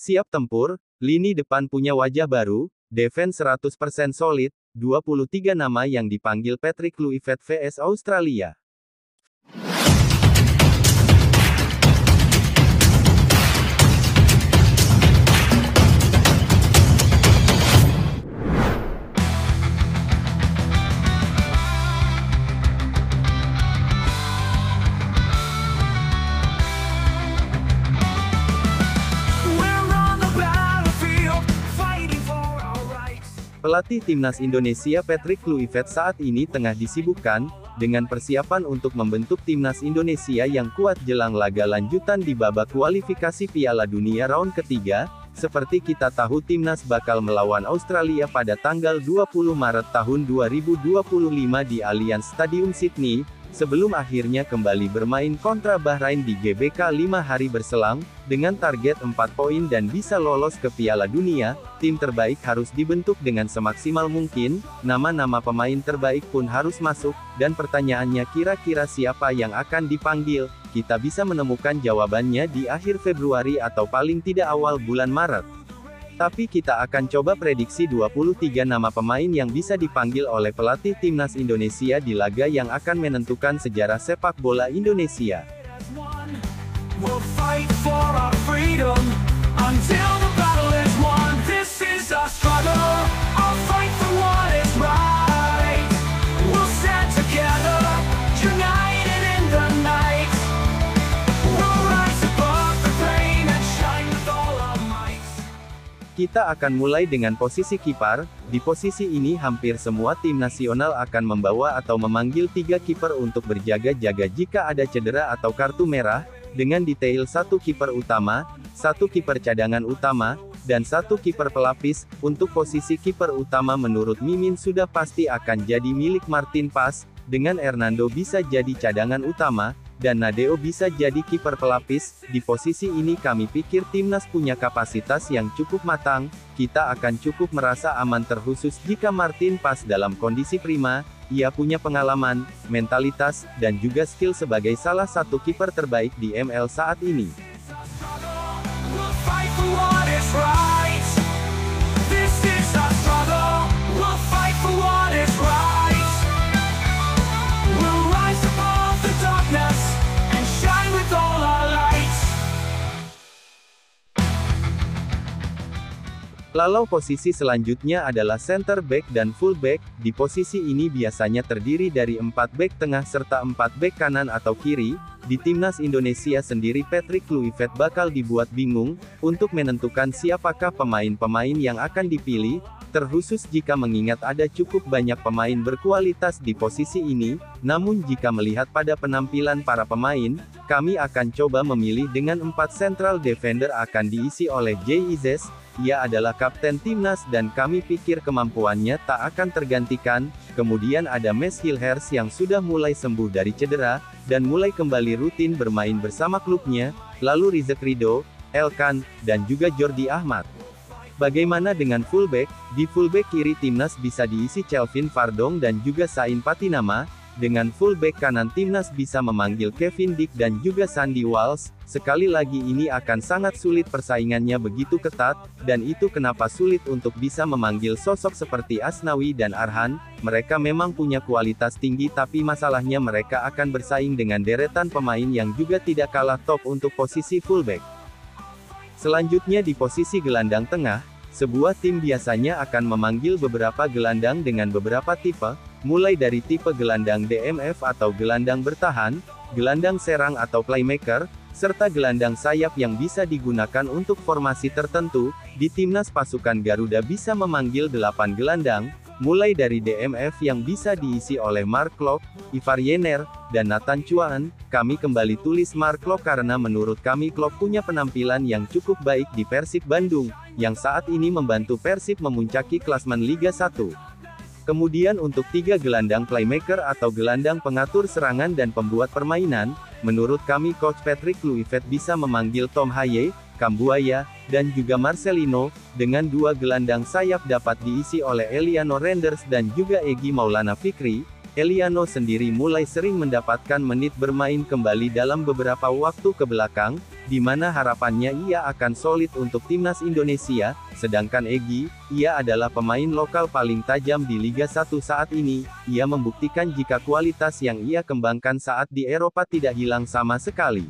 Siap tempur, lini depan punya wajah baru, defense 100% solid, 23 nama yang dipanggil Patrick Kluivert vs Australia. Pelatih Timnas Indonesia Patrick Kluivert saat ini tengah disibukkan dengan persiapan untuk membentuk Timnas Indonesia yang kuat jelang laga lanjutan di babak kualifikasi Piala Dunia round ketiga. Seperti kita tahu Timnas bakal melawan Australia pada tanggal 20 Maret tahun 2025 di Allianz Stadium Sydney, sebelum akhirnya kembali bermain kontra Bahrain di GBK 5 hari berselang, dengan target 4 poin dan bisa lolos ke Piala Dunia. Tim terbaik harus dibentuk dengan semaksimal mungkin, nama-nama pemain terbaik pun harus masuk, dan pertanyaannya kira-kira siapa yang akan dipanggil? Kita bisa menemukan jawabannya di akhir Februari atau paling tidak awal bulan Maret. Tapi kita akan coba prediksi 23 nama pemain yang bisa dipanggil oleh pelatih Timnas Indonesia di laga yang akan menentukan sejarah sepak bola Indonesia. Kita akan mulai dengan posisi kiper. Di posisi ini hampir semua tim nasional akan membawa atau memanggil 3 kiper untuk berjaga-jaga jika ada cedera atau kartu merah, dengan detail 1 kiper utama, 1 kiper cadangan utama, dan 1 kiper pelapis. Untuk posisi kiper utama menurut Mimin sudah pasti akan jadi milik Martin Paes, dengan Hernando bisa jadi cadangan utama, dan Nadeo bisa jadi kiper pelapis. Di posisi ini kami pikir Timnas punya kapasitas yang cukup matang, kita akan cukup merasa aman terkhusus jika Martin Paes dalam kondisi prima. Ia punya pengalaman, mentalitas, dan juga skill sebagai salah satu kiper terbaik di ML saat ini. Lalu posisi selanjutnya adalah center back dan full back. Di posisi ini biasanya terdiri dari 4 back tengah serta 4 back kanan atau kiri. Di Timnas Indonesia sendiri Patrick Kluivert bakal dibuat bingung untuk menentukan siapakah pemain-pemain yang akan dipilih, terkhusus jika mengingat ada cukup banyak pemain berkualitas di posisi ini. Namun jika melihat pada penampilan para pemain, kami akan coba memilih dengan 4 central defender akan diisi oleh Jay Izzes. Ia adalah kapten Timnas dan kami pikir kemampuannya tak akan tergantikan. Kemudian ada Mes Hilhers yang sudah mulai sembuh dari cedera, dan mulai kembali rutin bermain bersama klubnya. Lalu Rizek Ridho, Elkan, dan juga Jordi Ahmad. Bagaimana dengan fullback? Di fullback kiri Timnas bisa diisi Kelvin Pardong dan juga Sain Patinama. Dengan fullback kanan Timnas bisa memanggil Kevin Dick dan juga Sandy Walsh. Sekali lagi ini akan sangat sulit, persaingannya begitu ketat, dan itu kenapa sulit untuk bisa memanggil sosok seperti Asnawi dan Arhan. Mereka memang punya kualitas tinggi tapi masalahnya mereka akan bersaing dengan deretan pemain yang juga tidak kalah top untuk posisi fullback. Selanjutnya di posisi gelandang tengah, sebuah tim biasanya akan memanggil beberapa gelandang dengan beberapa tipe, mulai dari tipe gelandang DMF atau gelandang bertahan, gelandang serang atau playmaker, serta gelandang sayap yang bisa digunakan untuk formasi tertentu. Di Timnas pasukan Garuda bisa memanggil 8 gelandang, mulai dari DMF yang bisa diisi oleh Mark Klok, Ivar Yener, dan Nathan Chuan. Kami kembali tulis Mark Klok karena menurut kami Klok punya penampilan yang cukup baik di Persib Bandung, yang saat ini membantu Persib memuncaki klasemen Liga 1. Kemudian untuk 3 gelandang playmaker atau gelandang pengatur serangan dan pembuat permainan, menurut kami Coach Patrick Kluivert bisa memanggil Tom Haye, Kambuaya, dan juga Marcelino. Dengan 2 gelandang sayap dapat diisi oleh Eliano Renders dan juga Egy Maulana Fikri. Eliano sendiri mulai sering mendapatkan menit bermain kembali dalam beberapa waktu ke belakang, di mana harapannya ia akan solid untuk timnas Indonesia, sedangkan Egy, ia adalah pemain lokal paling tajam di Liga 1 saat ini, ia membuktikan jika kualitas yang ia kembangkan saat di Eropa tidak hilang sama sekali.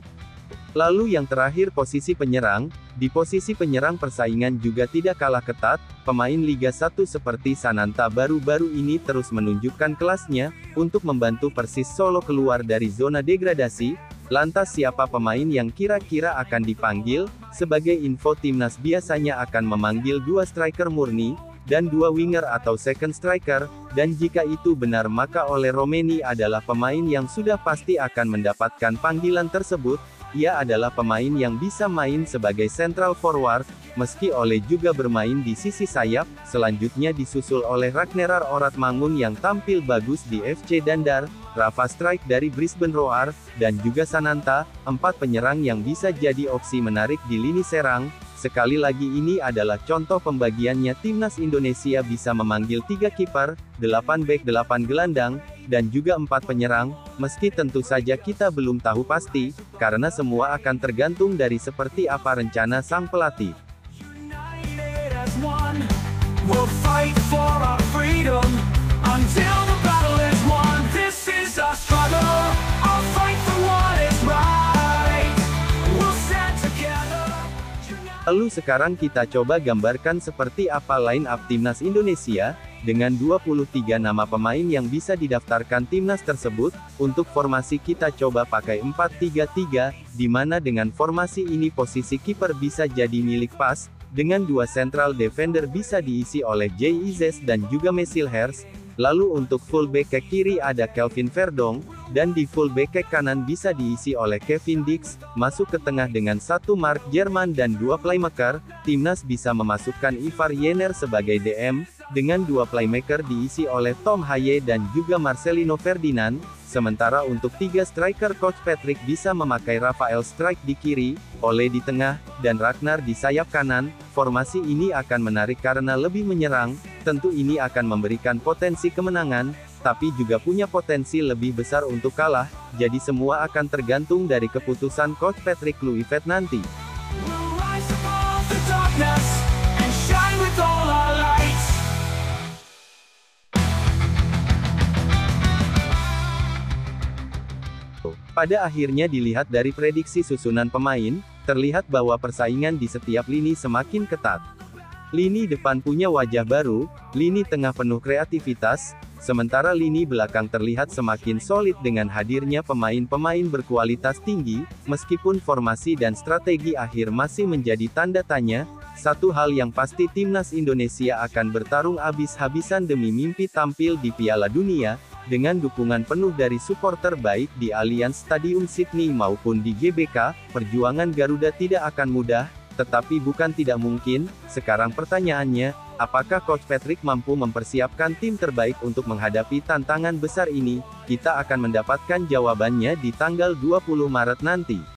Lalu yang terakhir posisi penyerang, di posisi penyerang persaingan juga tidak kalah ketat, pemain Liga 1 seperti Sananta baru-baru ini terus menunjukkan kelasnya, untuk membantu Persis Solo keluar dari zona degradasi. Lantas siapa pemain yang kira-kira akan dipanggil? Sebagai info timnas biasanya akan memanggil 2 striker murni, dan 2 winger atau second striker, dan jika itu benar maka Ole Romeni adalah pemain yang sudah pasti akan mendapatkan panggilan tersebut. Ia adalah pemain yang bisa main sebagai central forward, meski Ole juga bermain di sisi sayap. Selanjutnya disusul oleh Ragnarar Oratmangun yang tampil bagus di FC Dandar, Rafa Strijk dari Brisbane Roar, dan juga Sananta, 4 penyerang yang bisa jadi opsi menarik di lini serang. Sekali lagi ini adalah contoh pembagiannya timnas Indonesia bisa memanggil 3 kiper, 8 bek 8 gelandang, dan juga 4 penyerang, meski tentu saja kita belum tahu pasti, karena semua akan tergantung dari seperti apa rencana sang pelatih. Lalu sekarang kita coba gambarkan seperti apa line up timnas Indonesia, dengan 23 nama pemain yang bisa didaftarkan timnas tersebut. Untuk formasi kita coba pakai 4-3-3, di mana dengan formasi ini posisi kiper bisa jadi milik PAS, dengan 2 central defender bisa diisi oleh Jay Izes dan juga Mesil Hers. Lalu untuk fullback ke kiri ada Kelvin Verdong, dan di fullback ke kanan bisa diisi oleh Kevin Dix, masuk ke tengah dengan 1 Mark Jerman dan 2 playmaker. Timnas bisa memasukkan Ivar Yener sebagai DM, dengan 2 playmaker diisi oleh Tom Haye dan juga Marcelino Ferdinand. Sementara untuk 3 striker Coach Patrick bisa memakai Rafael Strijk di kiri, Ole di tengah, dan Ragnar di sayap kanan. Formasi ini akan menarik karena lebih menyerang, tentu ini akan memberikan potensi kemenangan, tapi juga punya potensi lebih besar untuk kalah, jadi semua akan tergantung dari keputusan Coach Patrick Kluivert nanti. Pada akhirnya dilihat dari prediksi susunan pemain, terlihat bahwa persaingan di setiap lini semakin ketat. Lini depan punya wajah baru, lini tengah penuh kreativitas, sementara lini belakang terlihat semakin solid dengan hadirnya pemain-pemain berkualitas tinggi, meskipun formasi dan strategi akhir masih menjadi tanda tanya. Satu hal yang pasti timnas Indonesia akan bertarung habis-habisan demi mimpi tampil di Piala Dunia, dengan dukungan penuh dari supporter baik di Allianz Stadium Sydney maupun di GBK, perjuangan Garuda tidak akan mudah, tetapi bukan tidak mungkin. Sekarang pertanyaannya, apakah Coach Patrick mampu mempersiapkan tim terbaik untuk menghadapi tantangan besar ini? Kita akan mendapatkan jawabannya di tanggal 20 Maret nanti.